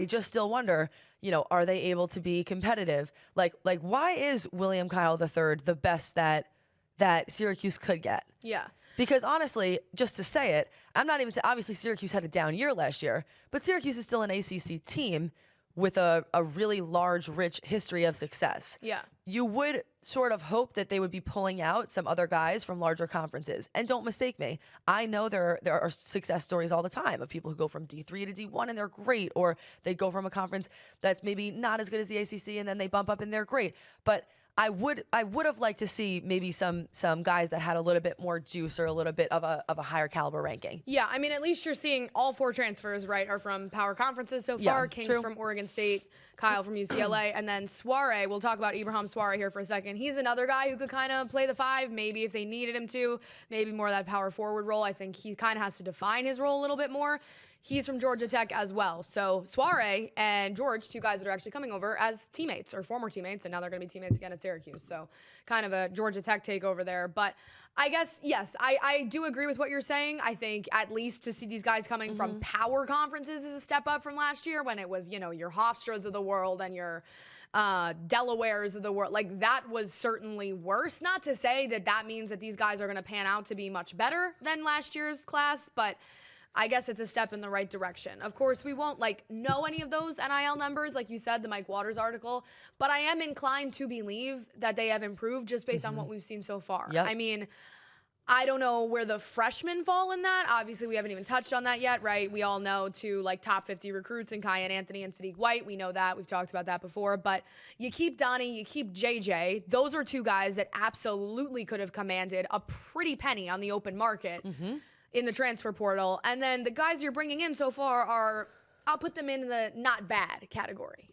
you just still wonder, are they able to be competitive? Like why is William Kyle III the best that Syracuse could get? Yeah. Because honestly, just to say it, I'm not even saying, obviously Syracuse had a down year last year, but Syracuse is still an ACC team with a really large, rich history of success. Yeah. You would sort of hope that they would be pulling out some other guys from larger conferences. And don't mistake me, I know there are success stories all the time of people who go from D3 to D1 and they're great, or they go from a conference that's maybe not as good as the ACC and then they bump up and they're great. But I would have liked to see maybe some guys that had a little bit more juice or a little bit of a higher caliber ranking. Yeah, I mean, at least you're seeing all 4 transfers, right, are from power conferences so far. Yeah, Kings true. from Oregon State, Kyle from UCLA, and then Soare. We'll talk about Ibrahim Soare here for a second. He's another guy who could kind of play the 5, maybe if they needed him to, maybe more of that power forward role. I think he kind of has to define his role a little bit more. He's from Georgia Tech as well. So Soare and George, 2 guys that are actually coming over as teammates or former teammates, and now they're going to be teammates again at Syracuse. So kind of a Georgia Tech takeover there. But I guess, yes, I do agree with what you're saying. I think at least to see these guys coming from power conferences is a step up from last year when it was, your Hofstras of the world and your Delawares of the world. Like, that was certainly worse. Not to say that means that these guys are going to pan out to be much better than last year's class, but I guess it's a step in the right direction. Of course, we won't know any of those NIL numbers, like you said, the Mike Waters article, but I am inclined to believe that they have improved just based on what we've seen so far. Yep. I mean, I don't know where the freshmen fall in that. Obviously, we haven't even touched on that yet, right? We all know top 50 recruits in Kyan Anthony and Sadiq White. We know that. We've talked about that before. But you keep Donnie, you keep JJ. Those are 2 guys that absolutely could have commanded a pretty penny on the open market. In the transfer portal. And then the guys you're bringing in so far I'll put them in the not bad category.